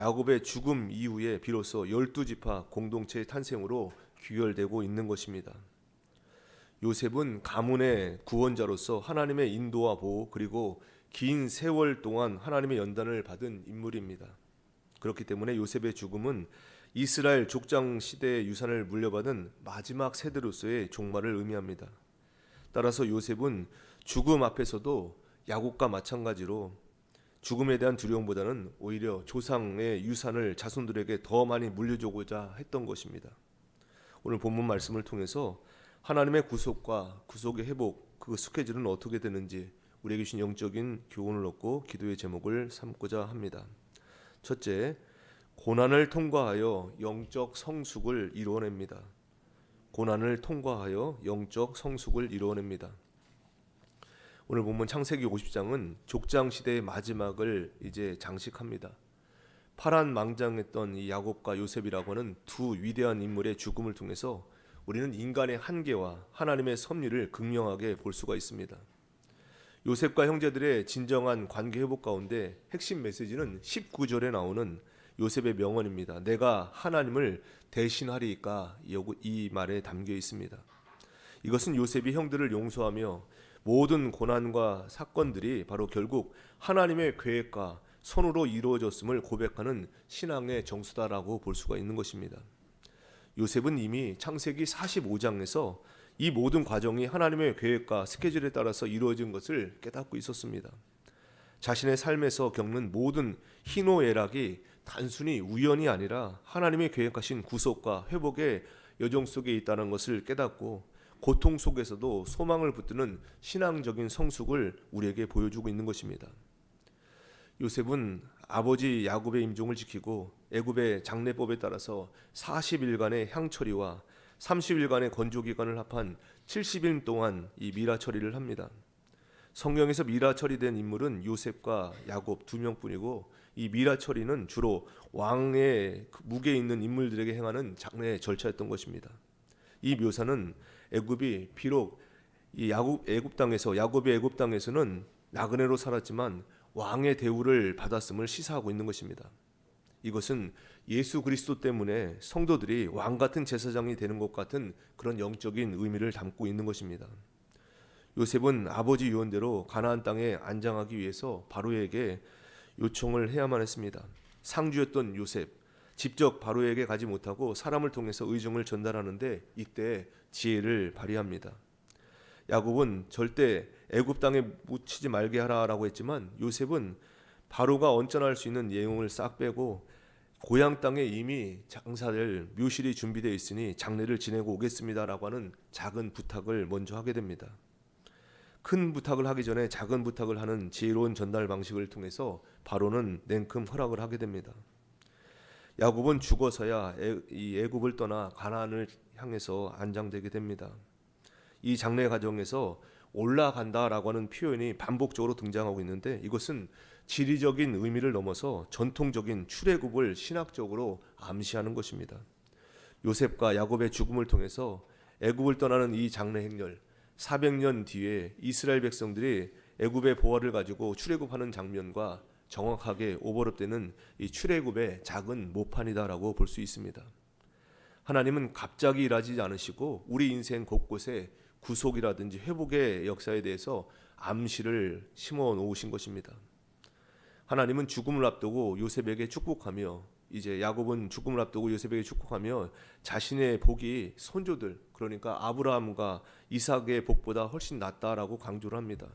야곱의 죽음 이후에 비로소 12지파 공동체의 탄생으로 귀결되고 있는 것입니다. 요셉은 가문의 구원자로서 하나님의 인도와 보호 그리고 긴 세월 동안 하나님의 연단을 받은 인물입니다. 그렇기 때문에 요셉의 죽음은 이스라엘 족장 시대의 유산을 물려받은 마지막 세대로서의 종말을 의미합니다. 따라서 요셉은 죽음 앞에서도 야곱과 마찬가지로 죽음에 대한 두려움보다는 오히려 조상의 유산을 자손들에게 더 많이 물려주고자 했던 것입니다. 오늘 본문 말씀을 통해서 하나님의 구속과 구속의 회복, 그 스케줄은 어떻게 되는지 우리에게 주신 영적인 교훈을 얻고 기도의 제목을 삼고자 합니다. 첫째, 고난을 통과하여 영적 성숙을 이루어냅니다. 고난을 통과하여 영적 성숙을 이루어냅니다. 오늘 본문 창세기 50장은 족장 시대의 마지막을 이제 장식합니다. 파란망장했던 이 야곱과 요셉이라고 하는 두 위대한 인물의 죽음을 통해서 우리는 인간의 한계와 하나님의 섭리를 극명하게 볼 수가 있습니다. 요셉과 형제들의 진정한 관계 회복 가운데 핵심 메시지는 19절에 나오는 요셉의 명언입니다. 내가 하나님을 대신하리이까, 이 말에 담겨 있습니다. 이것은 요셉이 형들을 용서하며 모든 고난과 사건들이 바로 결국 하나님의 계획과 손으로 이루어졌음을 고백하는 신앙의 정수다라고 볼 수가 있는 것입니다. 요셉은 이미 창세기 45장에서 이 모든 과정이 하나님의 계획과 스케줄에 따라서 이루어진 것을 깨닫고 있었습니다. 자신의 삶에서 겪는 모든 희노애락이 단순히 우연이 아니라 하나님의 계획하신 구속과 회복의 여정 속에 있다는 것을 깨닫고 고통 속에서도 소망을 붙드는 신앙적인 성숙을 우리에게 보여주고 있는 것입니다. 요셉은 아버지 야곱의 임종을 지키고 애굽의 장례법에 따라서 40일간의 향처리와 30일간의 건조기간을 합한 70일 동안 이 미라 처리를 합니다. 성경에서 미라 처리된 인물은 요셉과 야곱 두 명뿐이고 이 미라 처리는 주로 왕의 묵에 있는 인물들에게 행하는 장례 절차였던 것입니다. 이 묘사는 애굽이 비록 이 애굽 땅에서 야곱이 애굽 땅에서는 나그네로 살았지만 왕의 대우를 받았음을 시사하고 있는 것입니다. 이것은 예수 그리스도 때문에 성도들이 왕 같은 제사장이 되는 것 같은 그런 영적인 의미를 담고 있는 것입니다. 요셉은 아버지 유언대로 가나안 땅에 안장하기 위해서 바로에게 요청을 해야만 했습니다. 상주였던 요셉, 직접 바로에게 가지 못하고 사람을 통해서 의정을 전달하는데 이때 지혜를 발휘합니다. 야곱은 절대 애굽 땅에 묻히지 말게 하라라고 했지만 요셉은 바로가 언짢아할 수 있는 내용을 싹 빼고 고향 땅에 이미 장사될 묘실이 준비되어 있으니 장례를 지내고 오겠습니다라고 하는 작은 부탁을 먼저 하게 됩니다. 큰 부탁을 하기 전에 작은 부탁을 하는 지혜로운 전달 방식을 통해서 바로는 냉큼 허락을 하게 됩니다. 야곱은 죽어서야 이 애굽을 떠나 가나안을 향해서 안장되게 됩니다. 이 장례 과정에서 올라간다라고 하는 표현이 반복적으로 등장하고 있는데 이것은 지리적인 의미를 넘어서 전통적인 출애굽을 신학적으로 암시하는 것입니다. 요셉과 야곱의 죽음을 통해서 애굽을 떠나는 이 장례 행렬, 400년 뒤에 이스라엘 백성들이 애굽의 보화를 가지고 출애굽하는 장면과 정확하게 오버랩되는 이 출애굽의 작은 모판이다라고 볼 수 있습니다. 하나님은 갑자기 일하지 않으시고 우리 인생 곳곳에 구속이라든지 회복의 역사에 대해서 암시를 심어 놓으신 것입니다. 하나님은 죽음을 앞두고 요셉에게 축복하며 이제 야곱은 죽음을 앞두고 요셉에게 축복하며 자신의 복이 손조들 그러니까 아브라함과 이삭의 복보다 훨씬 낫다라고 강조를 합니다.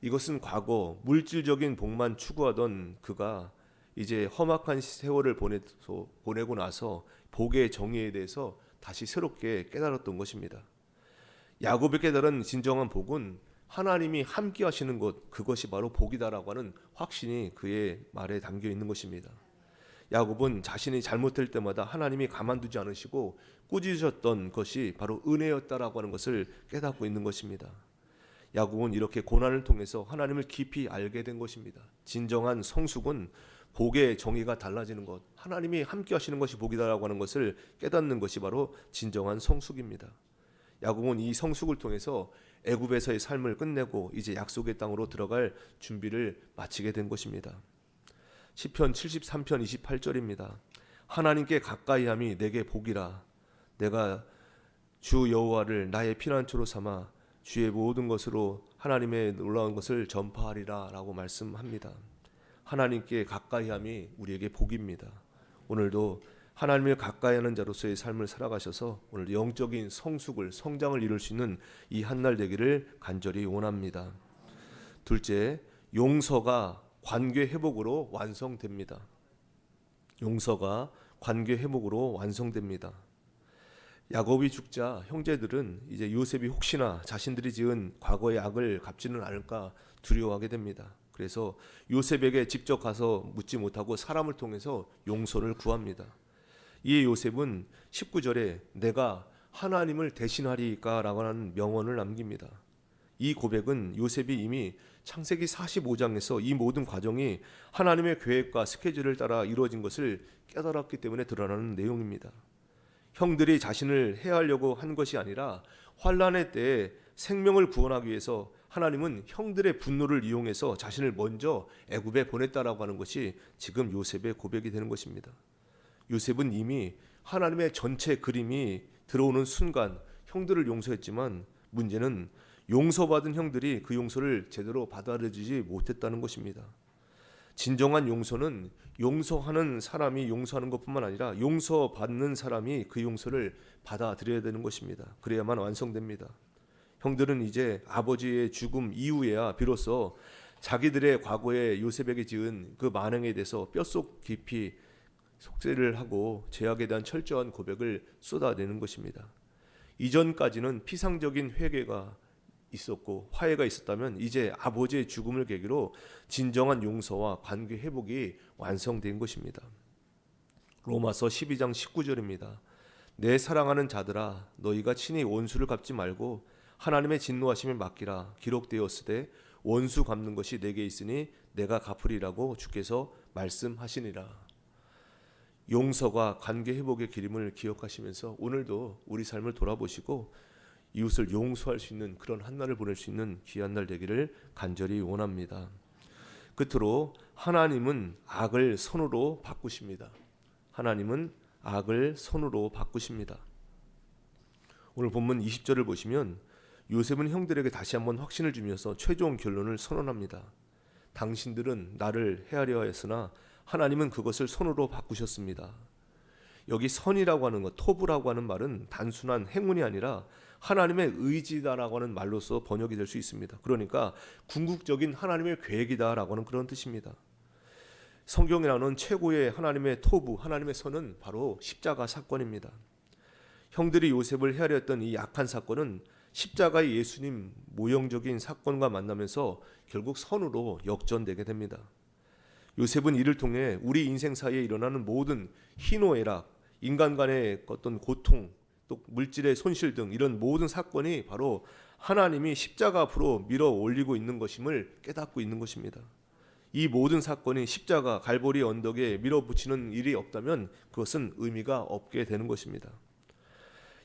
이것은 과거 물질적인 복만 추구하던 그가 이제 험악한 세월을 보내고 나서 복의 정의에 대해서 다시 새롭게 깨달았던 것입니다. 야곱이 깨달은 진정한 복은 하나님이 함께 하시는 것, 그것이 바로 복이다라고 하는 확신이 그의 말에 담겨 있는 것입니다. 야곱은 자신이 잘못될 때마다 하나님이 가만두지 않으시고 꾸짖으셨던 것이 바로 은혜였다라고 하는 것을 깨닫고 있는 것입니다. 야곱은 이렇게 고난을 통해서 하나님을 깊이 알게 된 것입니다. 진정한 성숙은 복의 정의가 달라지는 것, 하나님이 함께 하시는 것이 복이다라고 하는 것을 깨닫는 것이 바로 진정한 성숙입니다. 야곱은 이 성숙을 통해서 애굽에서의 삶을 끝내고 이제 약속의 땅으로 들어갈 준비를 마치게 된 것입니다. 시편 73편 28절입니다. 하나님께 가까이함이 내게 복이라. 내가 주 여호와를 나의 피난처로 삼아 주의 모든 것으로 하나님의 놀라운 것을 전파하리라 라고 말씀합니다. 하나님께 가까이함이 우리에게 복입니다. 오늘도 하나님을 가까이하는 자로서의 삶을 살아가셔서 오늘 영적인 성장을 이룰 수 있는 이 한날 되기를 간절히 원합니다. 둘째, 용서가 관계 회복으로 완성됩니다. 용서가 관계 회복으로 완성됩니다. 야곱이 죽자 형제들은 이제 요셉이 혹시나 자신들이 지은 과거의 악을 갚지는 않을까 두려워하게 됩니다. 그래서 요셉에게 직접 가서 묻지 못하고 사람을 통해서 용서를 구합니다. 이에 요셉은 19절에 내가 하나님을 대신하리까라고 하는 명언을 남깁니다. 이 고백은 요셉이 이미 창세기 45장에서 이 모든 과정이 하나님의 계획과 스케줄을 따라 이루어진 것을 깨달았기 때문에 드러나는 내용입니다. 형들이 자신을 해하려고 한 것이 아니라 환난의 때에 생명을 구원하기 위해서 하나님은 형들의 분노를 이용해서 자신을 먼저 애굽에 보냈다라고 하는 것이 지금 요셉의 고백이 되는 것입니다. 요셉은 이미 하나님의 전체 그림이 들어오는 순간 형들을 용서했지만 문제는 용서받은 형들이 그 용서를 제대로 받아들이지 못했다는 것입니다. 진정한 용서는 용서하는 사람이 용서하는 것뿐만 아니라 용서받는 사람이 그 용서를 받아들여야 되는 것입니다. 그래야만 완성됩니다. 형들은 이제 아버지의 죽음 이후에야 비로소 자기들의 과거에 요셉에게 지은 그 만행에 대해서 뼛속 깊이 속죄를 하고 죄악에 대한 철저한 고백을 쏟아내는 것입니다. 이전까지는 피상적인 회개가 있었고 화해가 있었다면 이제 아버지의 죽음을 계기로 진정한 용서와 관계 회복이 완성된 것입니다. 로마서 12장 19절입니다. 내 사랑하는 자들아 너희가 친히 원수를 갚지 말고 하나님의 진노하심에 맡기라. 기록되었으되 원수 갚는 것이 내게 있으니 내가 갚으리라고 주께서 말씀하시니라. 용서가 관계 회복의 기림을 기억하시면서 오늘도 우리 삶을 돌아보시고 이웃을 용서할 수 있는 그런 한날을 보낼 수 있는 귀한 날 되기를 간절히 원합니다. 끝으로 하나님은 악을 선으로 바꾸십니다. 하나님은 악을 선으로 바꾸십니다. 오늘 본문 20절을 보시면 요셉은 형들에게 다시 한번 확신을 주면서 최종 결론을 선언합니다. 당신들은 나를 해하려 했으나 하나님은 그것을 선으로 바꾸셨습니다. 여기 선이라고 하는 것, 토부라고 하는 말은 단순한 행운이 아니라 하나님의 의지다라고 하는 말로서 번역이 될 수 있습니다. 그러니까 궁극적인 하나님의 계획이다라고 하는 그런 뜻입니다. 성경에 나오는 최고의 하나님의 토부, 하나님의 선은 바로 십자가 사건입니다. 형들이 요셉을 헤아려 했던 이 악한 사건은 십자가의 예수님 모형적인 사건과 만나면서 결국 선으로 역전되게 됩니다. 요셉은 이를 통해 우리 인생 사이에 일어나는 모든 희노애락, 인간 간의 어떤 고통, 또 물질의 손실 등 이런 모든 사건이 바로 하나님이 십자가 앞으로 밀어 올리고 있는 것임을 깨닫고 있는 것입니다. 이 모든 사건이 십자가 갈보리 언덕에 밀어붙이는 일이 없다면 그것은 의미가 없게 되는 것입니다.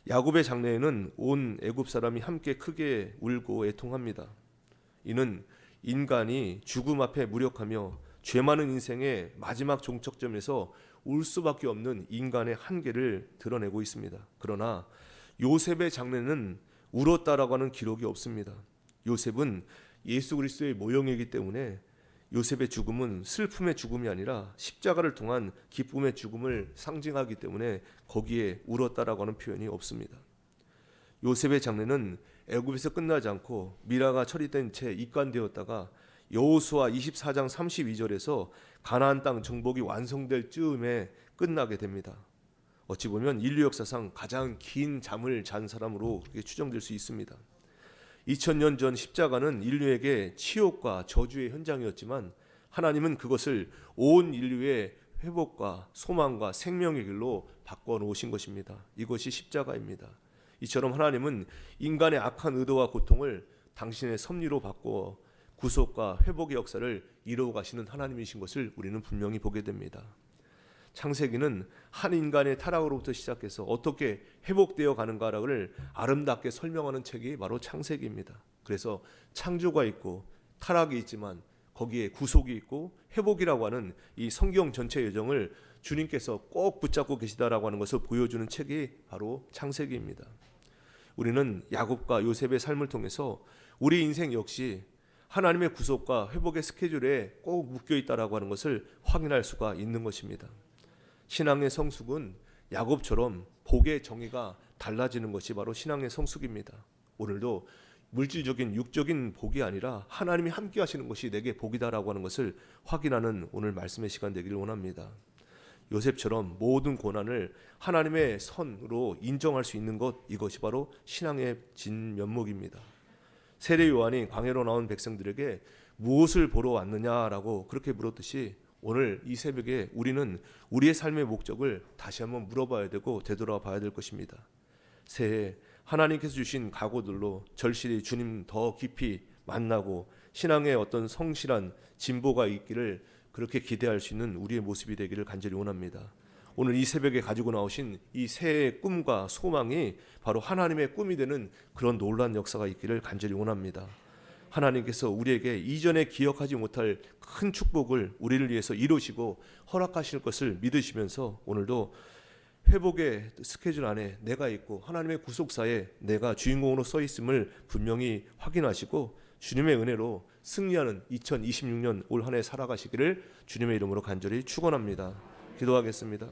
야곱의 장래에는 온 애굽 사람이 함께 크게 울고 애통합니다. 이는 인간이 죽음 앞에 무력하며 죄 많은 인생의 마지막 종착점에서 울 수밖에 없는 인간의 한계를 드러내고 있습니다. 그러나 요셉의 장래는 울었다라고 하는 기록이 없습니다. 요셉은 예수 그리스도의 모형이기 때문에 요셉의 죽음은 슬픔의 죽음이 아니라 십자가를 통한 기쁨의 죽음을 상징하기 때문에 거기에 울었다라고 하는 표현이 없습니다. 요셉의 장래는 애굽에서 끝나지 않고 미라가 처리된 채 입간되었다가 여호수아 24장 32절에서 가나안 땅 정복이 완성될 즈음에 끝나게 됩니다. 어찌 보면 인류 역사상 가장 긴 잠을 잔 사람으로 그렇게 추정될 수 있습니다. 2000년 전 십자가는 인류에게 치욕과 저주의 현장이었지만 하나님은 그것을 온 인류의 회복과 소망과 생명의 길로 바꿔놓으신 것입니다. 이것이 십자가입니다. 이처럼 하나님은 인간의 악한 의도와 고통을 당신의 섭리로 바꿔 구속과 회복의 역사를 이루어 가시는 하나님이신 것을 우리는 분명히 보게 됩니다. 창세기는 한 인간의 타락으로부터 시작해서 어떻게 회복되어 가는가를 아름답게 설명하는 책이 바로 창세기입니다. 그래서 창조가 있고 타락이 있지만 거기에 구속이 있고 회복이라고 하는 이 성경 전체 여정을 주님께서 꼭 붙잡고 계시다라고 하는 것을 보여주는 책이 바로 창세기입니다. 우리는 야곱과 요셉의 삶을 통해서 우리 인생 역시 하나님의 구속과 회복의 스케줄에 꼭 묶여 있다라고 하는 것을 확인할 수가 있는 것입니다. 신앙의 성숙은 야곱처럼 복의 정의가 달라지는 것이 바로 신앙의 성숙입니다. 오늘도 물질적인 육적인 복이 아니라 하나님이 함께 하시는 것이 내게 복이다라고 하는 것을 확인하는 오늘 말씀의 시간 되기를 원합니다. 요셉처럼 모든 고난을 하나님의 선으로 인정할 수 있는 것, 이것이 바로 신앙의 진면목입니다. 세례 요한이 광야로 나온 백성들에게 무엇을 보러 왔느냐라고 그렇게 물었듯이 오늘 이 새벽에 우리는 우리의 삶의 목적을 다시 한번 물어봐야 되고 되돌아봐야 될 것입니다. 새해 하나님께서 주신 각오들로 절실히 주님 더 깊이 만나고 신앙의 어떤 성실한 진보가 있기를 그렇게 기대할 수 있는 우리의 모습이 되기를 간절히 원합니다. 오늘 이 새벽에 가지고 나오신 이 새해의 꿈과 소망이 바로 하나님의 꿈이 되는 그런 놀라운 역사가 있기를 간절히 원합니다. 하나님께서 우리에게 이전에 기억하지 못할 큰 축복을 우리를 위해서 이루시고 허락하실 것을 믿으시면서 오늘도 회복의 스케줄 안에 내가 있고 하나님의 구속사에 내가 주인공으로 서 있음을 분명히 확인하시고 주님의 은혜로 승리하는 2026년 올 한 해 살아가시기를 주님의 이름으로 간절히 축원합니다. 기도하겠습니다.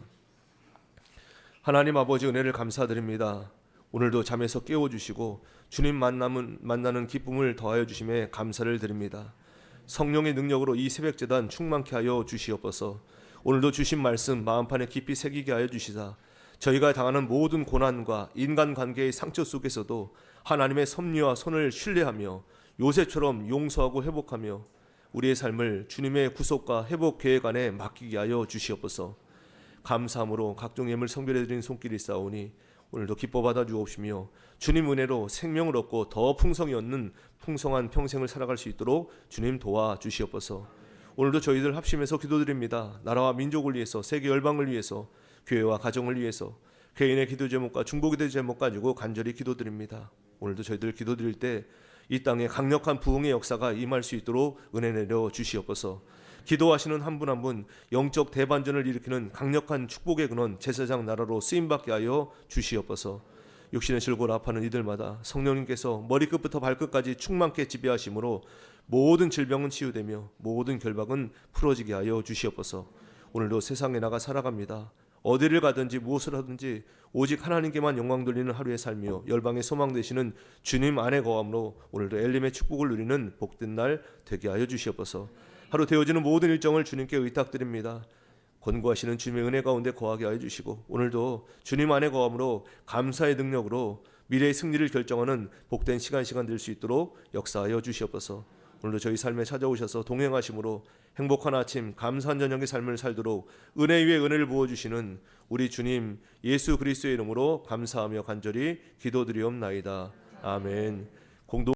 하나님 아버지 은혜를 감사드립니다. 오늘도 잠에서 깨워주시고 주님 만나는 기쁨을 더하여 주심에 감사를 드립니다. 성령의 능력으로 이 새벽제단 충만케 하여 주시옵소서. 오늘도 주신 말씀 마음판에 깊이 새기게 하여 주시사 저희가 당하는 모든 고난과 인간관계의 상처 속에서도 하나님의 섭리와 손을 신뢰하며 요셉처럼 용서하고 회복하며 우리의 삶을 주님의 구속과 회복 계획 안에 맡기게 하여 주시옵소서. 감사함으로 각종 예물 성별해 드린 손길이 있사오니 오늘도 기뻐 받아 주옵시며 주님 은혜로 생명을 얻고 더 풍성히 얻는 풍성한 평생을 살아갈 수 있도록 주님 도와 주시옵소서. 오늘도 저희들 합심해서 기도드립니다. 나라와 민족을 위해서, 세계 열방을 위해서, 교회와 가정을 위해서 개인의 기도 제목과 중보기도 제목 가지고 간절히 기도드립니다. 오늘도 저희들 기도드릴 때 이 땅에 강력한 부흥의 역사가 임할 수 있도록 은혜 내려 주시옵소서. 기도하시는 한 분 한 분 영적 대반전을 일으키는 강력한 축복의 근원 제사장 나라로 쓰임받게 하여 주시옵소서. 육신의 질고를 아파하는 이들마다 성령님께서 머리끝부터 발끝까지 충만케 지배하심으로 모든 질병은 치유되며 모든 결박은 풀어지게 하여 주시옵소서. 오늘도 세상에 나가 살아갑니다. 어디를 가든지 무엇을 하든지 오직 하나님께만 영광 돌리는 하루의 삶이요 열방의 소망 되시는 주님 안에 거함으로 오늘도 엘림의 축복을 누리는 복된 날 되게 하여 주시옵소서. 하루 되어지는 모든 일정을 주님께 의탁드립니다. 권고하시는 주님의 은혜 가운데 거하게 하여 주시고 오늘도 주님 안에 거함으로 감사의 능력으로 미래의 승리를 결정하는 복된 시간 될 수 있도록 역사하여 주시옵소서. 오늘도 저희 삶에 찾아오셔서 동행하심으로 행복한 아침 감사한 저녁의 삶을 살도록 은혜 위에 은혜를 부어주시는 우리 주님 예수 그리스도의 이름으로 감사하며 간절히 기도드리옵나이다. 아멘.